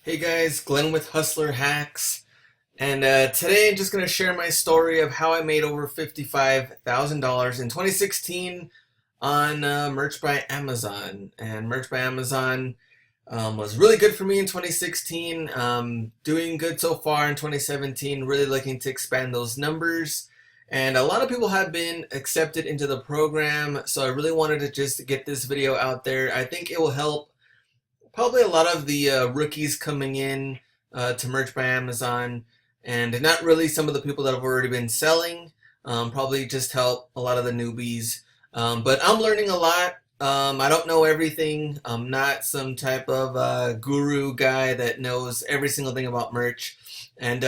Hey guys, Glenn with Hustler Hacks, and today I'm just going to share my story of how I made over $55,000 in 2016 on merch by Amazon. And merch by Amazon was really good for me in 2016, doing good so far in 2017, really looking to expand those numbers. And a lot of people have been accepted into the program, so I really wanted to just get this video out there. I think it will help probably a lot of the rookies coming in to merch by Amazon, and not really some of the people that have already been selling. Probably just help a lot of the newbies. But I'm learning a lot. I don't know everything. I'm not some type of guru guy that knows every single thing about merch. And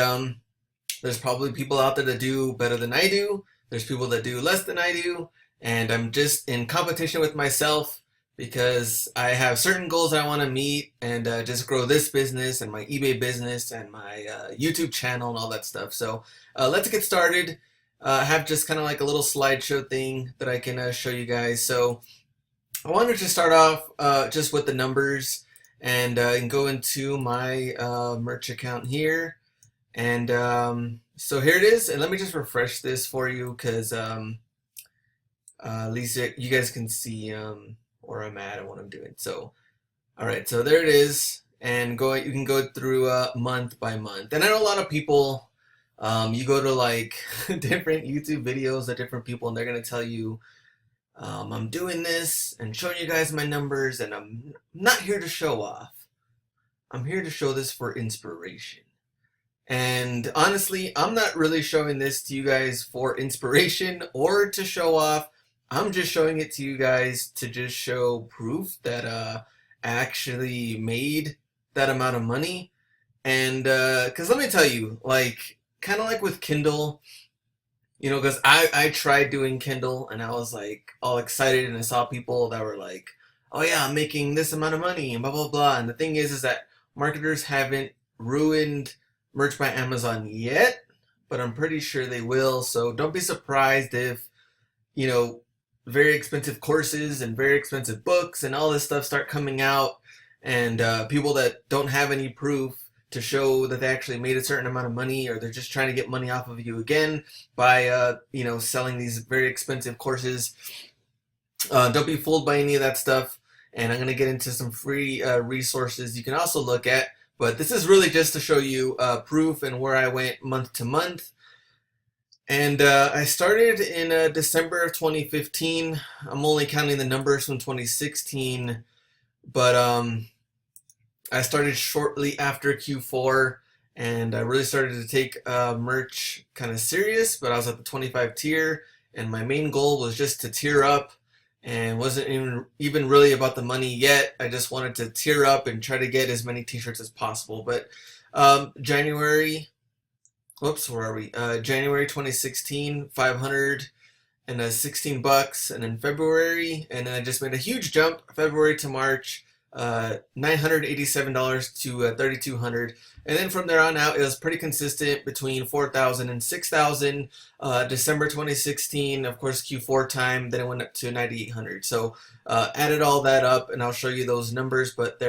there's probably people out there that do better than I do. There's people that do less than I do. And I'm just in competition with myself because I have certain goals that I want to meet and just grow this business and my eBay business and my YouTube channel and all that stuff. So let's get started. I have just kind of like a little slideshow thing that I can show you guys. So I wanted to start off just with the numbers and go into my merch account here. And so here it is. And let me just refresh this for you because at least you guys can see where I'm at and what I'm doing. So, all right, so there it is, and you can go through month by month. And I know a lot of people, you go to like different YouTube videos of different people, and they're gonna tell you, I'm doing this and showing you guys my numbers, and I'm not here to show off. I'm here to show this for inspiration. And honestly, I'm not really showing this to you guys for inspiration or to show off. I'm just showing it to you guys to just show proof that I actually made that amount of money. And because let me tell you, like, kind of like with Kindle, you know, because I tried doing Kindle and I was like all excited and I saw people that were like, oh yeah, I'm making this amount of money and blah, blah, blah. And the thing is that marketers haven't ruined merch by Amazon yet, but I'm pretty sure they will. So don't be surprised if, you know, very expensive courses and very expensive books and all this stuff start coming out, and people that don't have any proof to show that they actually made a certain amount of money, or they're just trying to get money off of you again by you know, selling these very expensive courses. Don't be fooled by any of that stuff, and I'm going to get into some free resources you can also look at, but this is really just to show you proof and where I went month to month. And I started in December of 2015. I'm only counting the numbers from 2016, but I started shortly after Q4, and I really started to take merch kind of serious, but I was at the 25 tier, and my main goal was just to tier up, and wasn't even really about the money yet. I just wanted to tier up and try to get as many t-shirts as possible. But January... Whoops, where are we? January 2016, 516 bucks, and then February, and then I just made a huge jump, February to March, $987 to $3,200, and then from there on out, it was pretty consistent between 4,000 and 6,000. December 2016, of course, Q4 time, then it went up to 9,800. So added all that up, and I'll show you those numbers, but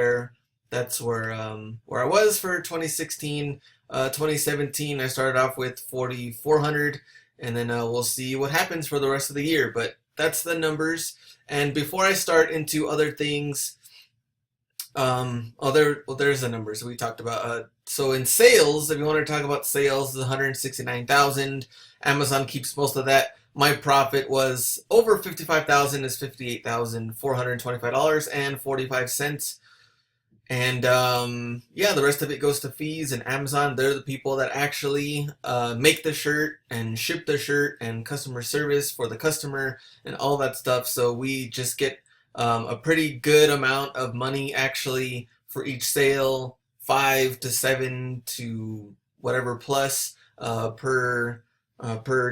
that's where I was for 2016. 2017, I started off with 4,400, and then we'll see what happens for the rest of the year. But that's the numbers. And before I start into other things, there's the numbers we talked about. So in sales, if you want to talk about sales, is 169,000. Amazon keeps most of that. My profit was over 55,000, is $58,425.45. And yeah, the rest of it goes to fees, and Amazon, they're the people that actually make the shirt and ship the shirt and customer service for the customer and all that stuff. So we just get a pretty good amount of money actually for each sale, 5 to 7 to whatever plus per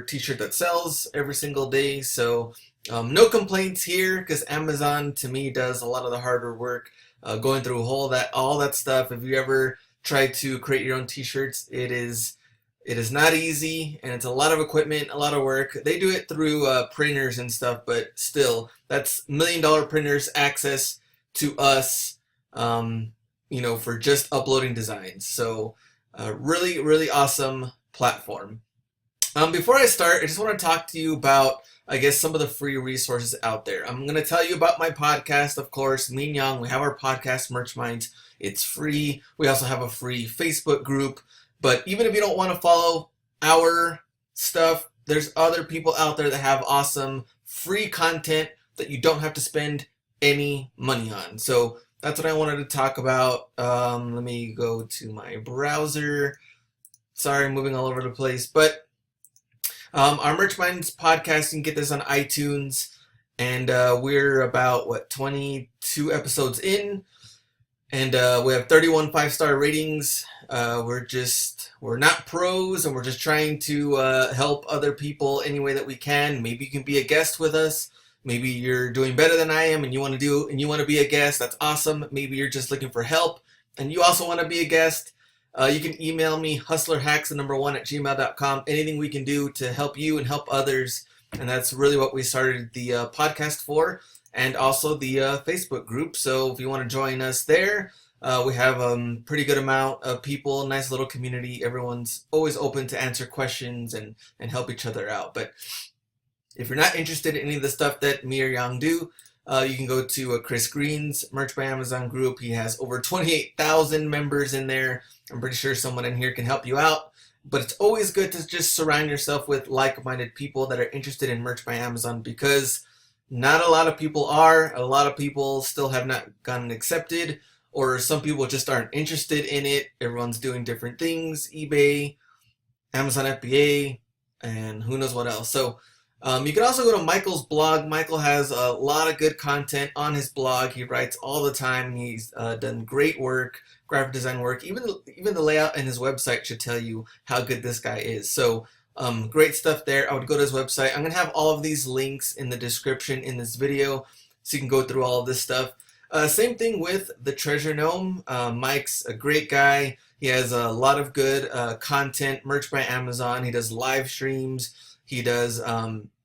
t-shirt that sells every single day. So no complaints here, because Amazon to me does a lot of the harder work. Going through all that stuff. If you ever try to create your own t-shirts, it is not easy, and it's a lot of equipment, a lot of work. They do it through printers and stuff, but still, that's $1 million printers access to us. for just uploading designs. So really, really awesome platform. Before I start, I just want to talk to you about, I guess, some of the free resources out there. I'm going to tell you about my podcast, of course, me and Young. We have our podcast, Merch Minds. It's free. We also have a free Facebook group. But even if you don't want to follow our stuff, there's other people out there that have awesome free content that you don't have to spend any money on. So that's what I wanted to talk about. Let me go to my browser. Sorry, I'm moving all over the place. But our Merch Minds podcast, you can get this on iTunes. And we're about, 22 episodes in. And we have 31 5-star ratings. We're not pros, and we're just trying to help other people any way that we can. Maybe you can be a guest with us. Maybe you're doing better than I am and you want to be a guest. That's awesome. Maybe you're just looking for help and you also want to be a guest. You can email me, hustlerhacks1@gmail.com. Anything we can do to help you and help others. And that's really what we started the podcast for, and also the Facebook group. So if you want to join us there, we have a pretty good amount of people, nice little community. Everyone's always open to answer questions and help each other out. But if you're not interested in any of the stuff that me or Yang do, you can go to Chris Green's Merch by Amazon group. He has over 28,000 members in there. I'm pretty sure someone in here can help you out. But it's always good to just surround yourself with like-minded people that are interested in Merch by Amazon, because not a lot of people are. A lot of people still have not gotten accepted, or some people just aren't interested in it. Everyone's doing different things, eBay, Amazon FBA, and who knows what else. So you can also go to Michael's blog. Michael has a lot of good content on his blog. He writes all the time. He's done great work, graphic design work. Even the layout in his website should tell you how good this guy is. So great stuff there. I would go to his website. I'm going to have all of these links in the description in this video, so you can go through all of this stuff. Same thing with the Treasure Gnome. Mike's a great guy. He has a lot of good content, Merch by Amazon. He does live streams. He does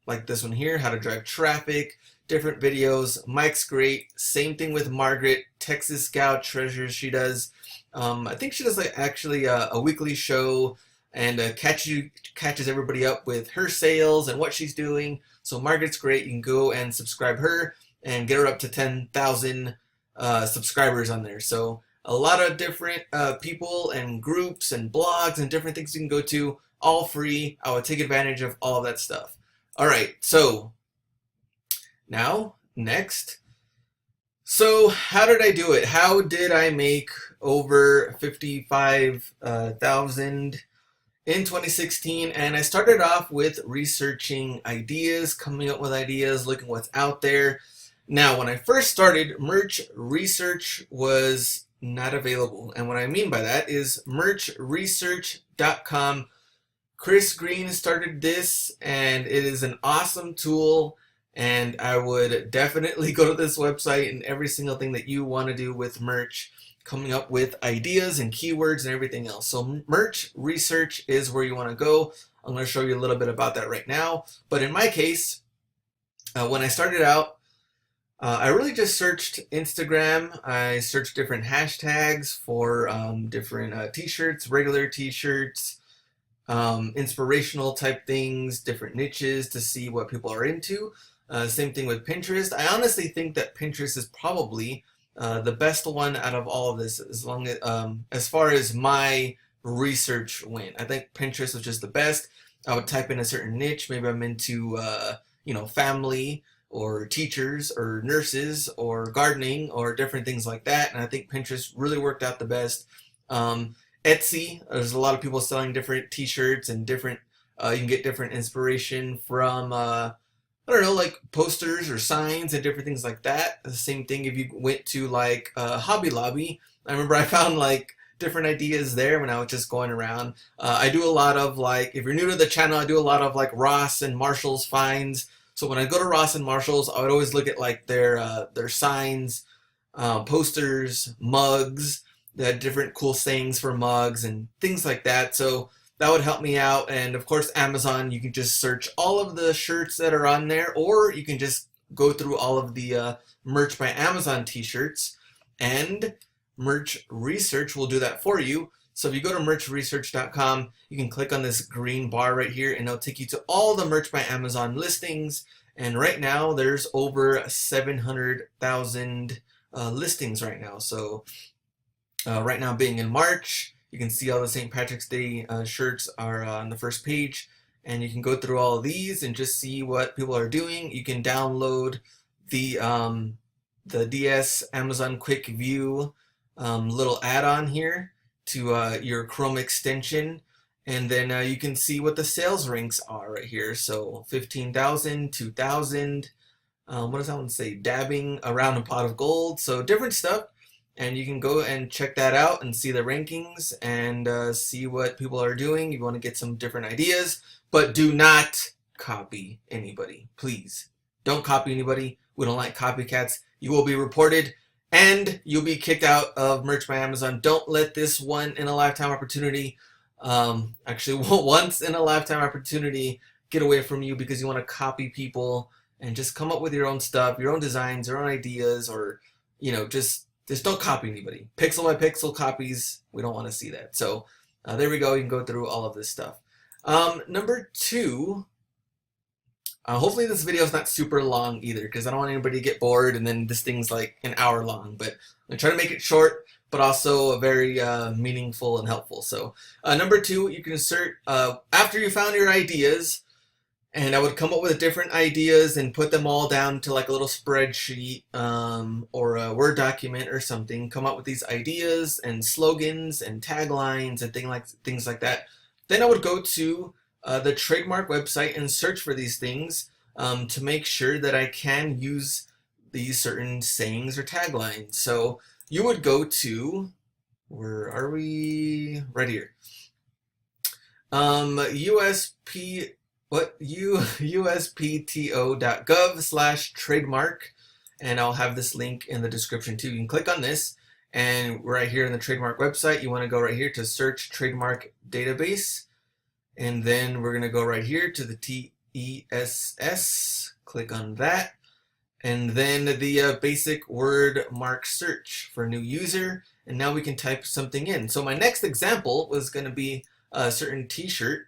like this one here, how to drive traffic, different videos. Mike's great. Same thing with Margaret, Texas Gal Tresures. She does, I think she does actually a weekly show, and catches everybody up with her sales and what she's doing. So Margaret's great. You can go and subscribe her and get her up to 10,000 subscribers on there. So a lot of different people and groups and blogs and different things you can go to, all free. I would take advantage of all of that stuff. All right, so now next. So how did I do it? How did I make over 55,000 in 2016? And I started off with researching ideas, coming up with ideas, looking what's out there. Now, when I first started, merch research was not available. And what I mean by that is merchresearch.com. Chris Green started this, and it is an awesome tool. And I would definitely go to this website and every single thing that you want to do with merch, coming up with ideas and keywords and everything else. So merch research is where you want to go. I'm going to show you a little bit about that right now. But in my case, when I started out, I really just searched Instagram. I searched different hashtags for different t-shirts, regular t-shirts, inspirational type things, different niches to see what people are into. Same thing with Pinterest. I honestly think that Pinterest is probably the best one out of all of this, as far as my research went. I think Pinterest was just the best. I would type in a certain niche. Maybe I'm into family or teachers or nurses or gardening or different things like that. And I think Pinterest really worked out the best. Etsy, there's a lot of people selling different t-shirts and different, you can get different inspiration from, I don't know, like posters or signs and different things like that. The same thing if you went to like Hobby Lobby. I remember I found like different ideas there when I was just going around. I do a lot of like, if you're new to the channel, I do a lot of like Ross and Marshall's finds. So when I go to Ross and Marshall's, I would always look at like their signs, posters, mugs. They had different cool sayings for mugs and things like that. So that would help me out. And of course, Amazon, you can just search all of the shirts that are on there, or you can just go through all of the Merch by Amazon t-shirts. And Merch Research will do that for you. So if you go to merchresearch.com, you can click on this green bar right here and it'll take you to all the Merch by Amazon listings. And right now there's over 700,000 listings right now. So right now being in March, you can see all the St. Patrick's Day shirts are on the first page, and you can go through all of these and just see what people are doing. You can download the DS Amazon Quick View little add-on here to your Chrome extension, and then you can see what the sales ranks are right here. So 15,000, 2,000, what does that one say? Dabbing around a pot of gold. So different stuff, and you can go and check that out and see the rankings and see what people are doing. You want to get some different ideas, but do not copy anybody. Please don't copy anybody. We don't like copycats. You will be reported and you'll be kicked out of Merch by Amazon. Don't let this one in a lifetime opportunity, actually once in a lifetime opportunity, get away from you because you want to copy people and just come up with your own stuff, your own designs, your own ideas, or, you know, just don't copy anybody. Pixel by pixel copies, we don't want to see that. So there we go. You can go through all of this stuff. Number two, hopefully this video is not super long either, because I don't want anybody to get bored and then this thing's like an hour long, but I'm going to try to make it short, but also very meaningful and helpful. So number two, you can insert, after you found your ideas, and I would come up with different ideas and put them all down to like a little spreadsheet or a Word document or something, come up with these ideas and slogans and taglines and things like that. Then I would go to the Trademark website and search for these things to make sure that I can use these certain sayings or taglines. So you would go to, where are we? Right here. USPTO.gov/trademark, and I'll have this link in the description too. You can click on this, and right here in the Trademark website, you want to go right here to search Trademark Database, and then we're going to go right here to the TESS, click on that, and then the basic word mark search for new user, and now we can type something in. So my next example was going to be a certain t-shirt.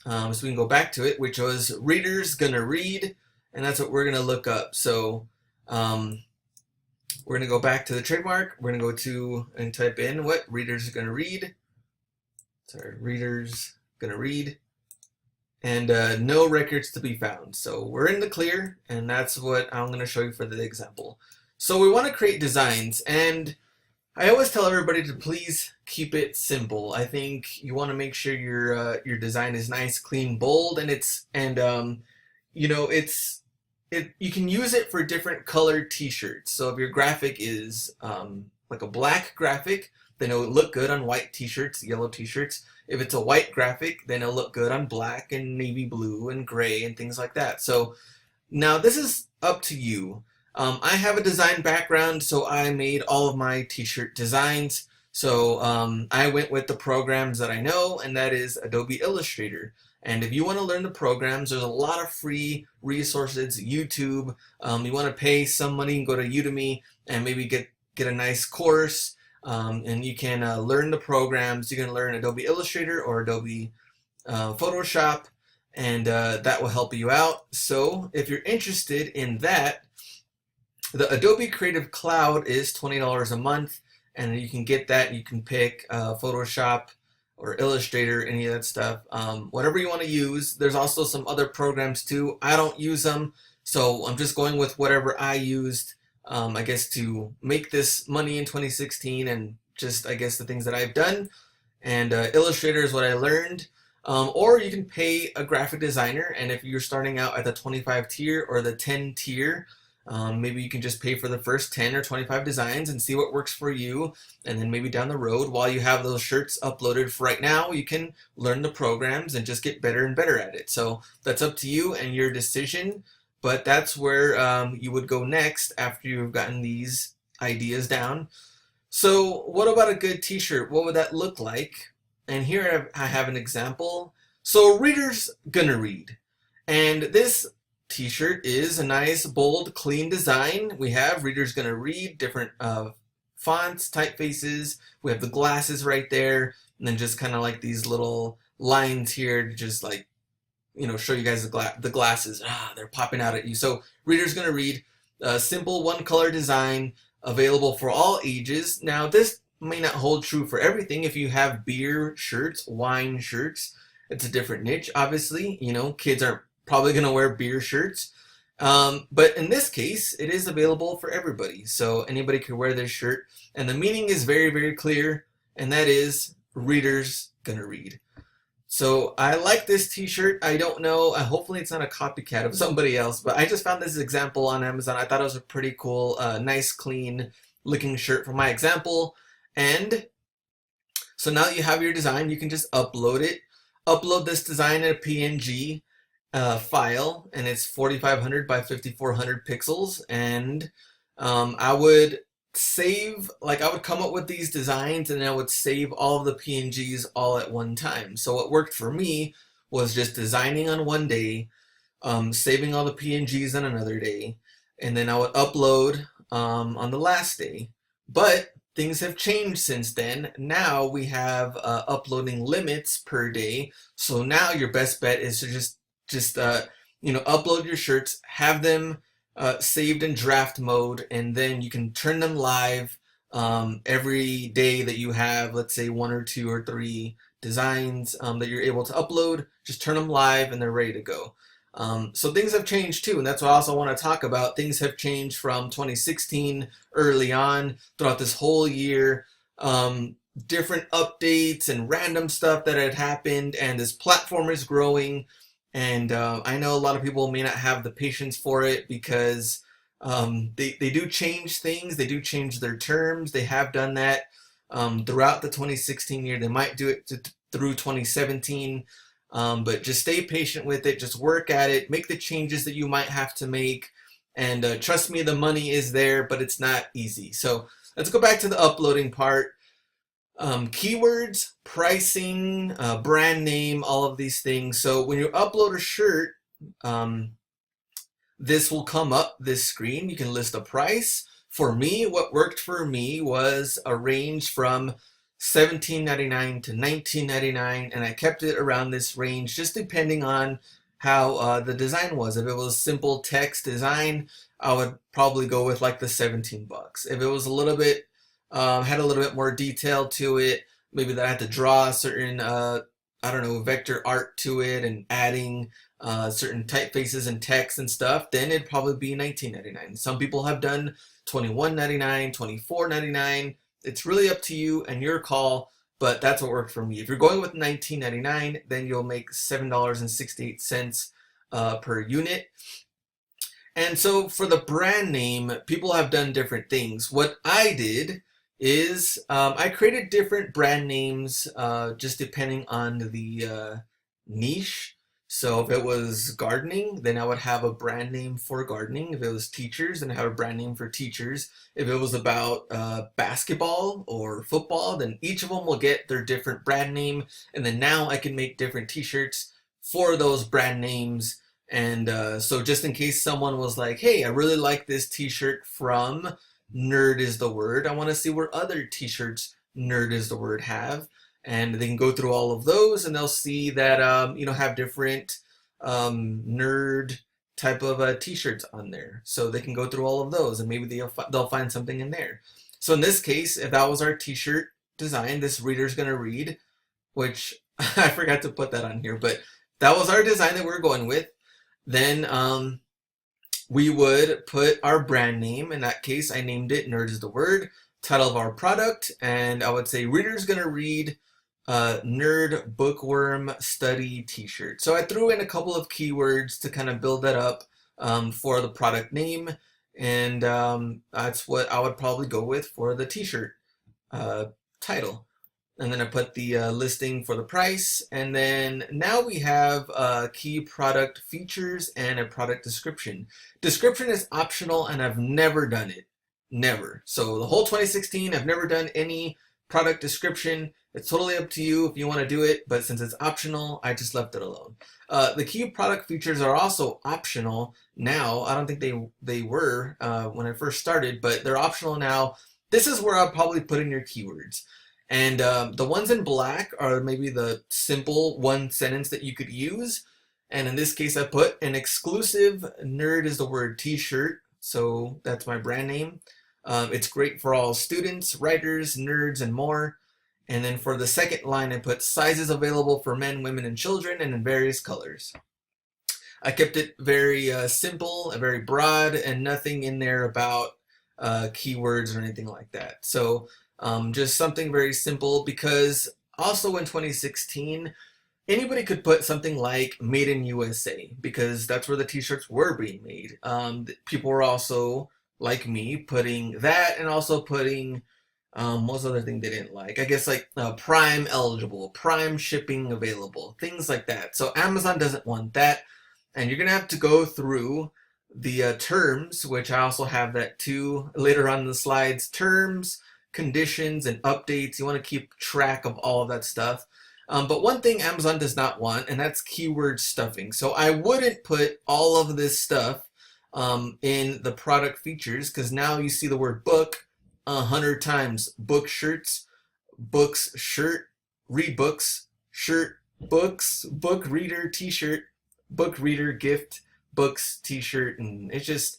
So we can go back to it, which was readers gonna read, and that's what we're gonna look up. So we're gonna go back to the Trademark. We're gonna go to and type in what readers are gonna read. Sorry, readers gonna read, and no records to be found. So we're in the clear, and that's what I'm gonna show you for the example. So we want to create designs, and I always tell everybody to please keep it simple. I think you want to make sure your design is nice, clean, bold, and you know, you can use it for different colored t-shirts. So if your graphic is like a black graphic, then it'll look good on white t-shirts, yellow t-shirts. If it's a white graphic, then it'll look good on black and navy blue and gray and things like that. So now this is up to you. I have a design background, so I made all of my t-shirt designs. So I went with the programs that I know, and that is Adobe Illustrator. And if you want to learn the programs, there's a lot of free resources, YouTube. You want to pay some money and go to Udemy and maybe get a nice course, and you can learn the programs. You can learn Adobe Illustrator or Adobe Photoshop, and that will help you out. So if you're interested in that, the Adobe Creative Cloud is $20 a month, and you can get that. You can pick Photoshop or Illustrator, any of that stuff, whatever you want to use. There's also some other programs too. I don't use them, so I'm just going with whatever I used, I guess, to make this money in 2016, and just, I guess, the things that I've done. And Illustrator is what I learned. Or you can pay a graphic designer, and if you're starting out at the 25 tier or the 10 tier, maybe you can just pay for the first 10 or 25 designs and see what works for you, and then maybe down the road, while you have those shirts uploaded for right now, you can learn the programs and just get better and better at it. So that's up to you and your decision, but that's where you would go next after you've gotten these ideas down. So what about a good t-shirt? What would that look like? And here I have an example. So readers gonna read, and this t-shirt is a nice, bold, clean design. We have readers gonna read, different fonts, typefaces. We have the glasses right there, and then just kind of like these little lines here to just like, show you guys the glasses. They're popping out at you. So reader's gonna read. Simple one color design, available for all ages. Now this may not hold true for everything. If you have beer shirts, wine shirts, it's a different niche, obviously. Kids aren't probably gonna wear beer shirts. But in this case, it is available for everybody. So anybody could wear this shirt. And the meaning is very, very clear. And that is, reader's gonna read. So I like this t-shirt. I don't know, hopefully it's not a copycat of somebody else, but I just found this example on Amazon. I thought it was a pretty cool, nice, clean looking shirt for my example. And so now that you have your design, you can just upload it. Upload this design in a PNG file, and it's 4500 by 5400 pixels. And I would save, I would come up with these designs and I would save all of the PNGs all at one time. So what worked for me was just designing on one day, saving all the PNGs on another day, and then I would upload on the last day. But things have changed since then. Now we have uploading limits per day. So now your best bet is to just upload your shirts, have them saved in draft mode, and then you can turn them live every day that you have, let's say 1 or 2 or 3 designs that you're able to upload. Just turn them live and they're ready to go. So things have changed too, and that's what I also want to talk about. Things have changed from 2016 early on throughout this whole year. Different updates and random stuff that had happened, and this platform is growing. And I know a lot of people may not have the patience for it because they do change things. They do change their terms. They have done that throughout the 2016 year. They might do it through 2017. But just stay patient with it. Just work at it. Make the changes that you might have to make. And trust me, the money is there, but it's not easy. So let's go back to the uploading part. Keywords, pricing, brand name, all of these things. So when you upload a shirt, this will come up, this screen. You can list a price. For me, what worked for me was a range from $17.99 to $19.99, and I kept it around this range just depending on how the design was. If it was simple text design, I would probably go with like the 17 bucks. If it was a little bit had a little bit more detail to it, maybe that I had to draw a certain vector art to it and adding certain typefaces and text and stuff, then it'd probably be $19.99. Some people have done $21.99, $24.99. It's really up to you and your call, but that's what worked for me. If you're going with $19.99, then you'll make $7.68 per unit. And so for the brand name, people have done different things. What I did is I created different brand names just depending on the niche. So if it was gardening, then I would have a brand name for gardening. If it was teachers, then I have a brand name for teachers. If it was about basketball or football, then each of them will get their different brand name. And then now I can make different t-shirts for those brand names. And so just in case someone was like, hey, I really like this t-shirt from Nerd is the Word, I want to see what other t-shirts Nerd is the Word have. And they can go through all of those and they'll see that, have different nerd type of t-shirts on there. So they can go through all of those and maybe they'll find something in there. So in this case, if that was our t-shirt design, this reader's going to read, which I forgot to put that on here, but that was our design that we're going with. Then we would put our brand name. In that case, I named it Nerd is the Word, title of our product, and I would say reader's going to read Nerd Bookworm Study t-shirt. So I threw in a couple of keywords to kind of build that up for the product name, and that's what I would probably go with for the t-shirt title. And then I put the listing for the price, and then now we have key product features and a product description. Description is optional, and I've never done it. Never. So the whole 2016, I've never done any product description. It's totally up to you if you want to do it, but since it's optional, I just left it alone. The key product features are also optional now. I don't think they were when I first started, but they're optional now. This is where I'll probably put in your keywords. And the ones in black are maybe the simple one sentence that you could use. And in this case, I put an exclusive nerd is the word t-shirt. So that's my brand name. It's great for all students, writers, nerds, and more. And then for the second line, I put sizes available for men, women, and children, and in various colors. I kept it very simple and very broad, and nothing in there about keywords or anything like that. So just something very simple, because also in 2016, anybody could put something like made in USA, because that's where the t-shirts were being made. People were also, like me, putting that, and also putting what was the other thing they didn't like? I guess like Prime eligible, Prime shipping available, things like that. So Amazon doesn't want that. And you're going to have to go through the terms, which I also have that too later on in the slides. Terms, conditions, and updates. You want to keep track of all of that stuff. But one thing Amazon does not want, and that's keyword stuffing. So I wouldn't put all of this stuff in the product features, because now you see the word book 100 times. Book shirts, books shirt, read books, shirt, books, book reader, t-shirt, book reader, gift, books, t-shirt, and it's just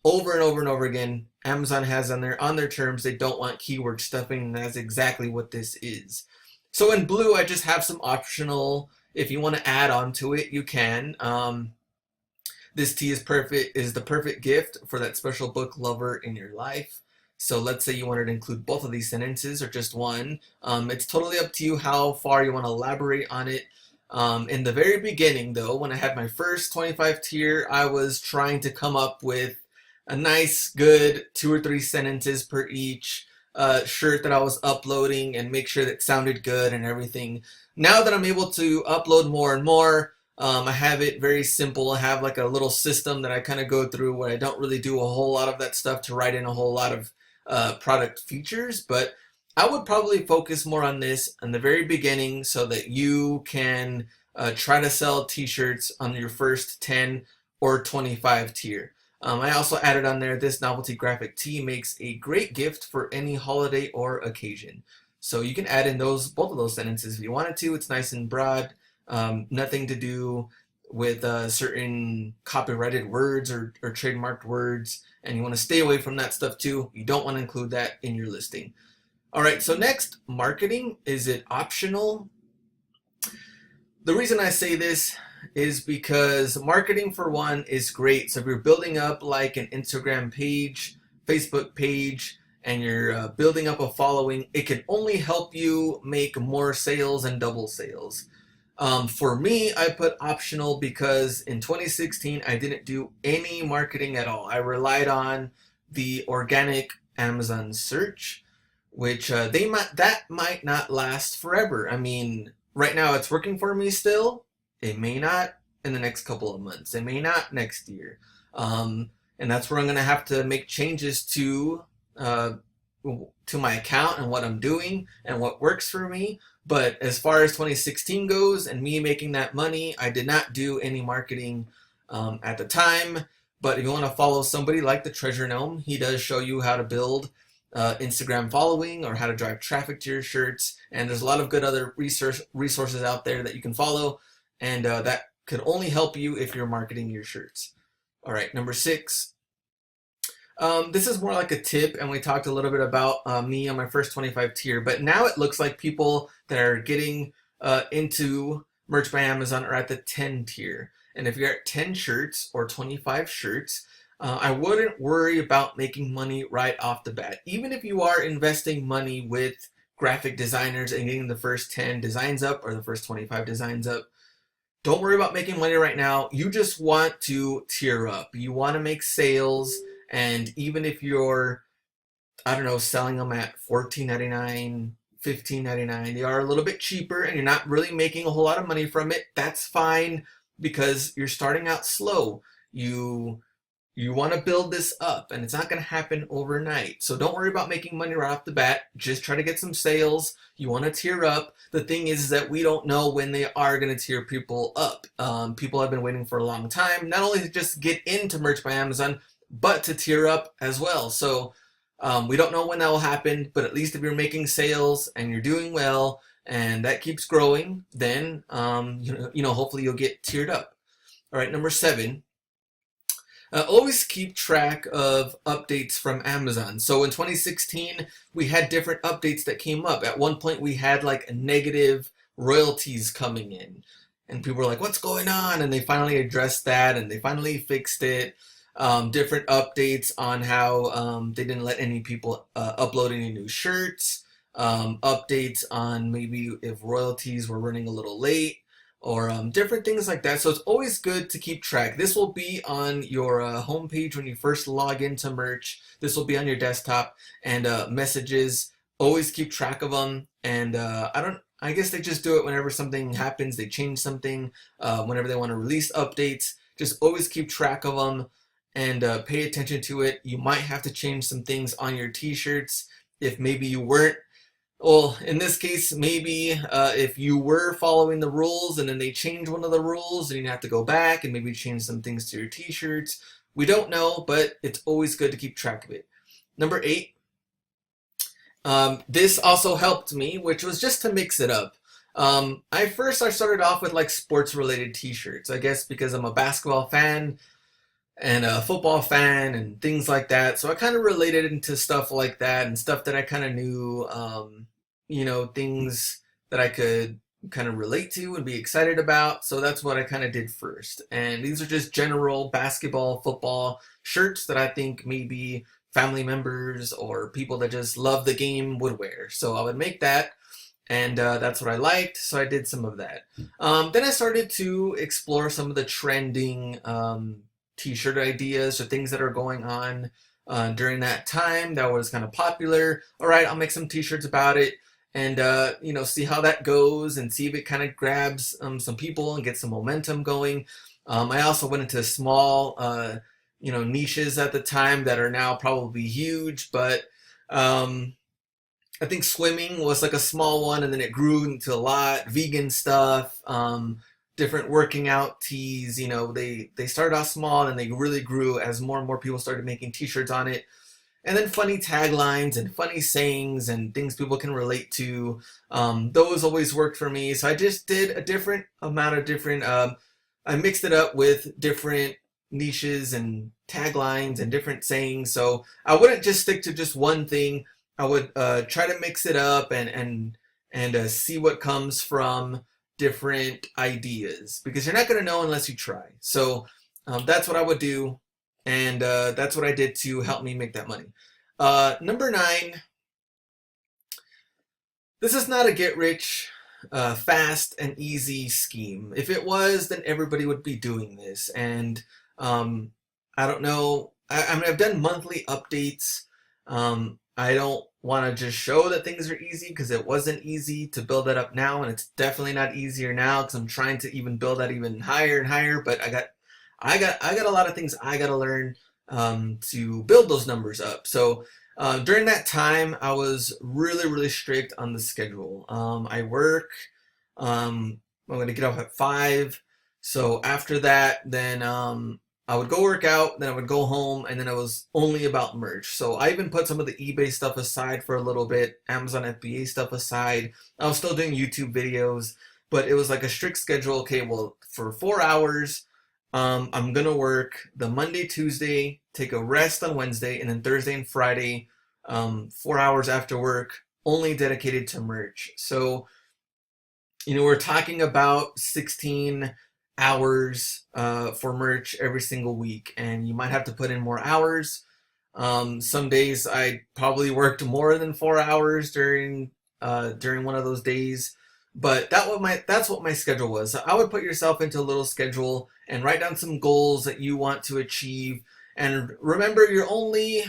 over and over and over again. Amazon has on their terms, they don't want keyword stuffing, and that's exactly what this is. So in blue, I just have some optional, if you want to add on to it, you can. This tea is the perfect gift for that special book lover in your life. So let's say you wanted to include both of these sentences or just one. It's totally up to you how far you want to elaborate on it. In the very beginning, though, when I had my first 25 tier, I was trying to come up with a nice, good 2 or 3 sentences per each shirt that I was uploading, and make sure that it sounded good and everything. Now that I'm able to upload more and more, I have it very simple. I have like a little system that I kind of go through where I don't really do a whole lot of that stuff to write in a whole lot of product features, but I would probably focus more on this in the very beginning so that you can try to sell t-shirts on your first 10 or 25 tier. I also added on there, this novelty graphic tee makes a great gift for any holiday or occasion. So you can add in both of those sentences if you wanted to. It's nice and broad, nothing to do with certain copyrighted words or trademarked words, and you want to stay away from that stuff too. You don't want to include that in your listing. All right, so next, marketing. Is it optional? The reason I say this is because marketing, for one, is great. So if you're building up like an Instagram page, Facebook page, and you're building up a following, it can only help you make more sales and double sales. For me, I put optional because in 2016, I didn't do any marketing at all. I relied on the organic Amazon search, which that might not last forever. I mean, right now it's working for me still. It may not in the next couple of months. It may not next year. And that's where I'm going to have to make changes to my account and what I'm doing and what works for me. But as far as 2016 goes and me making that money, I did not do any marketing at the time. But if you want to follow somebody like the Treasure Gnome, he does show you how to build Instagram following or how to drive traffic to your shirts. And there's a lot of good other resources out there that you can follow. And that could only help you if you're marketing your shirts. All right, number 6. This is more like a tip, and we talked a little bit about me on my first 25 tier, but now it looks like people that are getting into Merch by Amazon are at the 10 tier. And if you're at 10 shirts or 25 shirts, I wouldn't worry about making money right off the bat. Even if you are investing money with graphic designers and getting the first 10 designs up or the first 25 designs up, don't worry about making money right now. You just want to tier up. You want to make sales. And even if you're, I don't know, selling them at $14.99, $15.99, they are a little bit cheaper and you're not really making a whole lot of money from it, that's fine, because you're starting out slow. You want to build this up, and it's not going to happen overnight. So don't worry about making money right off the bat. Just try to get some sales. You want to tier up. The thing is that we don't know when they are going to tier people up. People have been waiting for a long time, not only to just get into Merch by Amazon, but to tier up as well. So We don't know when that will happen, but at least if you're making sales and you're doing well and that keeps growing, then hopefully you'll get tiered up. All right, number 7. Always keep track of updates from Amazon. So in 2016, we had different updates that came up. At one point, we had like negative royalties coming in. And people were like, what's going on? And they finally addressed that and they finally fixed it. Different updates on how they didn't let any people upload any new shirts. Updates on maybe if royalties were running a little late, or different things like that. So it's always good to keep track. This will be on your homepage when you first log into merch. This will be on your desktop, and messages, always keep track of them. And I guess they just do it whenever something happens, they change something, whenever they want to release updates. Just always keep track of them and pay attention to it. You might have to change some things on your t-shirts if maybe you weren't. Well, in this case, maybe if you were following the rules and then they change one of the rules, then you have to go back and maybe change some things to your t-shirts. We don't know, but it's always good to keep track of it. Number 8. This also helped me, which was just to mix it up. I started off with like sports related t-shirts, I guess because I'm a basketball fan and a football fan and things like that. So I kind of related into stuff like that and stuff that I kind of knew, things that I could kind of relate to and be excited about. So that's what I kind of did first. And these are just general basketball, football shirts that I think maybe family members or people that just love the game would wear. So I would make that. And that's what I liked, so I did some of that. Then I started to explore some of the trending t-shirt ideas or things that are going on during that time that was kind of popular. All right, I'll make some t-shirts about it and see how that goes and see if it kind of grabs some people and gets some momentum going. I also went into small niches at the time that are now probably huge, but I think swimming was like a small one, and then it grew into a lot. Vegan stuff, different working out tees. They started off small and they really grew as more and more people started making t-shirts on it. And then funny taglines and funny sayings and things people can relate to. Those always worked for me. So I just did a different amount of different, I mixed it up with different niches and taglines and different sayings. So I wouldn't just stick to just one thing. I would try to mix it up and see what comes from different ideas, because you're not going to know unless you try. So that's what I would do, and that's what I did to help me make that money. Number 9, this is not a get rich fast and easy scheme. If it was, then everybody would be doing this. And I don't know. I mean, I've done monthly updates. I don't want to just show that things are easy, because it wasn't easy to build that up now, and it's definitely not easier now because I'm trying to even build that even higher and higher. But I got a lot of things I got to learn to build those numbers up. So during that time, I was really strict on the schedule. I work. I'm going to get off at 5. So after that, then I would go work out, then I would go home, and then it was only about merch. So I even put some of the eBay stuff aside for a little bit, Amazon FBA stuff aside. I was still doing YouTube videos, but it was like a strict schedule. Okay, well, for 4 hours, I'm going to work the Monday, Tuesday, take a rest on Wednesday, and then Thursday and Friday, 4 hours after work, only dedicated to merch. So, we're talking about 16 hours for merch every single week, and you might have to put in more hours. Some days I probably worked more than 4 hours during one of those days, but that's what my schedule was. I would put yourself into a little schedule and write down some goals that you want to achieve. And remember, your only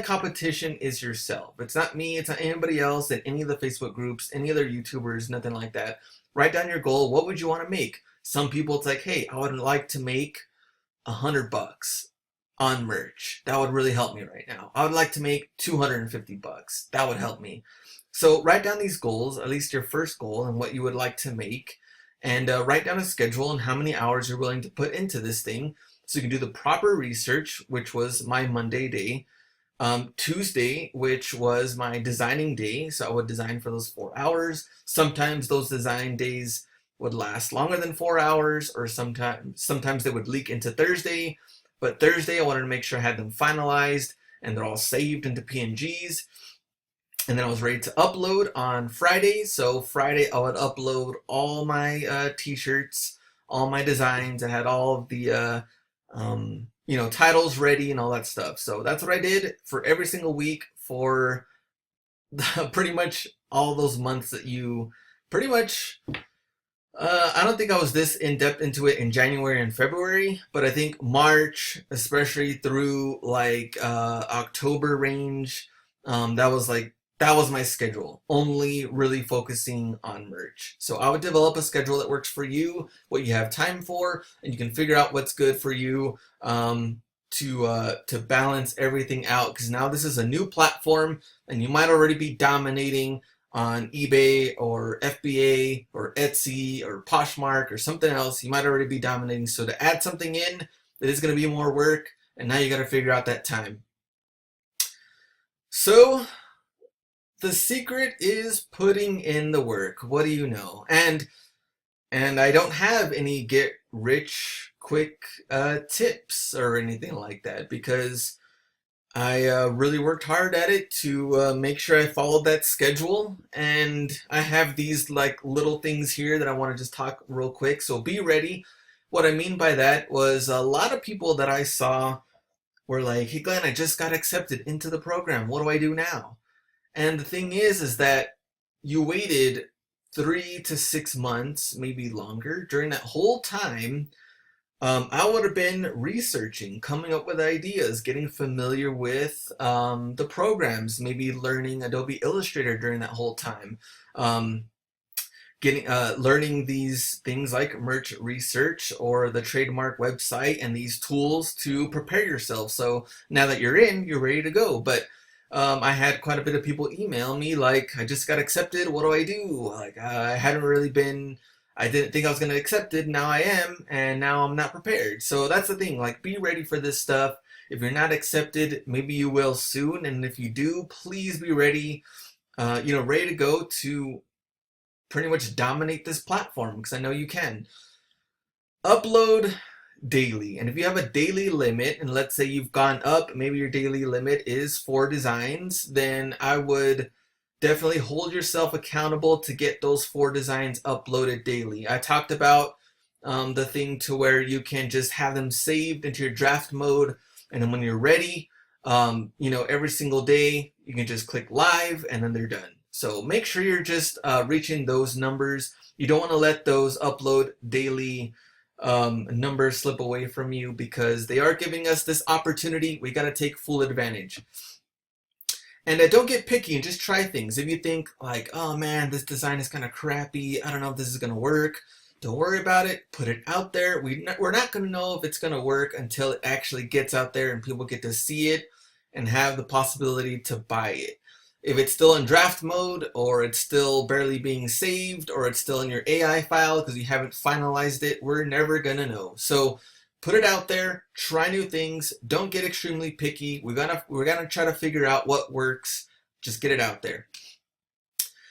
competition is yourself. It's not me, it's not anybody else in any of the Facebook groups, any other YouTubers, nothing like that. Write down your goal. What would you want to make? Some people, it's like, hey, I would like to make $100 on merch. That would really help me right now. I would like to make $250. That would help me. So write down these goals, at least your first goal, and what you would like to make, and write down a schedule and how many hours you're willing to put into this thing, so you can do the proper research, which was my Monday day. Tuesday, which was my designing day. So I would design for those 4 hours. Sometimes those design days would last longer than 4 hours, or sometimes they would leak into Thursday. But Thursday, I wanted to make sure I had them finalized and they're all saved into PNGs. And then I was ready to upload on Friday. So Friday, I would upload all my t-shirts, all my designs. I had all of the titles ready and all that stuff. So that's what I did for every single week for pretty much all those months that you pretty much. I don't think I was this in depth into it in January and February, but I think March, especially through like October range, that was my schedule, only really focusing on merch. So I would develop a schedule that works for you, what you have time for, and you can figure out what's good for you to balance everything out. Because now this is a new platform, and you might already be dominating on eBay or FBA or Etsy or Poshmark or something else. You might already be dominating. So to add something in, it is going to be more work, and now you got to figure out that time. So the secret is putting in the work. What do you know? And I don't have any get rich quick tips or anything like that, because I really worked hard at it to make sure I followed that schedule. And I have these like little things here that I want to just talk real quick. So be ready. What I mean by that was a lot of people that I saw were like, "Hey Glenn, I just got accepted into the program. What do I do now?" And the thing is that you waited 3 to 6 months, maybe longer. During that whole time, I would have been researching, coming up with ideas, getting familiar with the programs, maybe learning Adobe Illustrator during that whole time, learning these things like merch research or the Trademark website and these tools to prepare yourself. So now that you're in, you're ready to go. But I had quite a bit of people email me like, "I just got accepted. What do I do?" Like I didn't think I was going to accept it. Now I am, and now I'm not prepared. So that's the thing. Like, be ready for this stuff. If you're not accepted, maybe you will soon. And if you do, please be ready, ready to go to pretty much dominate this platform, because I know you can. Upload daily. And if you have a daily limit, and let's say you've gone up, maybe your daily limit is 4 designs, then I would definitely hold yourself accountable to get those 4 designs uploaded daily. I talked about the thing to where you can just have them saved into your draft mode, and then when you're ready, every single day you can just click live and then they're done. So make sure you're just reaching those numbers. You don't want to let those upload daily numbers slip away from you, because they are giving us this opportunity. We got to take full advantage. And don't get picky and just try things. If you think like, "Oh man, this design is kind of crappy, I don't know if this is going to work," don't worry about it. Put it out there. We're not going to know if it's going to work until it actually gets out there and people get to see it and have the possibility to buy it. If it's still in draft mode, or it's still barely being saved, or it's still in your AI file because you haven't finalized it, we're never going to know. So put it out there, try new things, don't get extremely picky. We're gonna try to figure out what works. Just get it out there.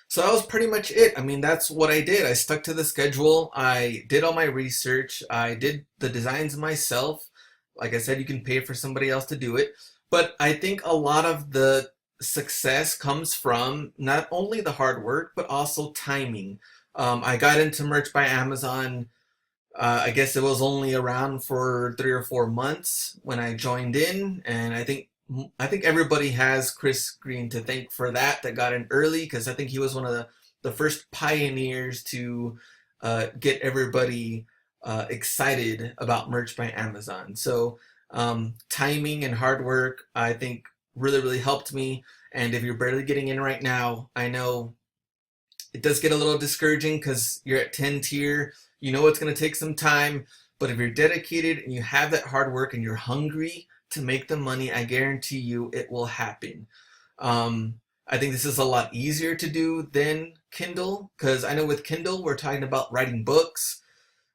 So that was pretty much it. I mean, that's what I did. I stuck to the schedule. I did all my research. I did the designs myself. Like I said, you can pay for somebody else to do it. But I think a lot of the success comes from not only the hard work, but also timing. I got into Merch by Amazon. I guess it was only around for 3 or 4 months when I joined in, and I think everybody has Chris Green to thank for that got in early, because I think he was one of the first pioneers to get everybody excited about Merch by Amazon. So timing and hard work, I think, really helped me. And if you're barely getting in right now, I know it does get a little discouraging because you're at 10 tier. You know it's going to take some time, but if you're dedicated and you have that hard work and you're hungry to make the money, I guarantee you it will happen. I think this is a lot easier to do than Kindle, because I know with Kindle we're talking about writing books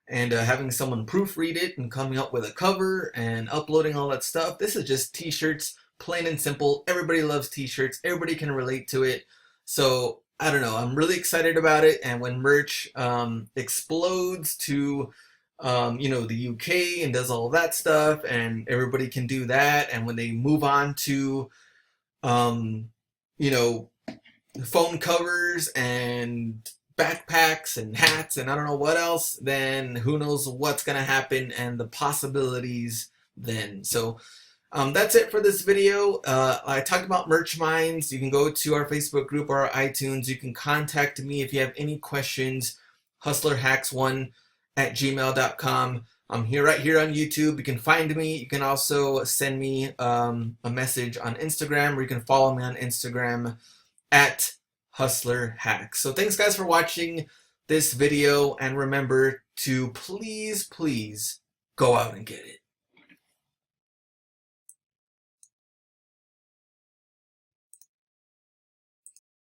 and having someone proofread it and coming up with a cover and uploading all that stuff. This is just t-shirts, plain and simple. Everybody loves t-shirts. Everybody can relate to it. So I don't know. I'm really excited about it. And when merch explodes to the UK and does all that stuff, and everybody can do that, and when they move on to you know, phone covers and backpacks and hats and I don't know what else, then who knows what's gonna happen and the possibilities then. So that's it for this video. I talked about merch minds. You can go to our Facebook group or our iTunes. You can contact me if you have any questions. hustlerhacks1@gmail.com. I'm right here on YouTube. You can find me. You can also send me a message on Instagram, or you can follow me on Instagram at hustlerhacks. So thanks guys for watching this video, and remember to please go out and get it.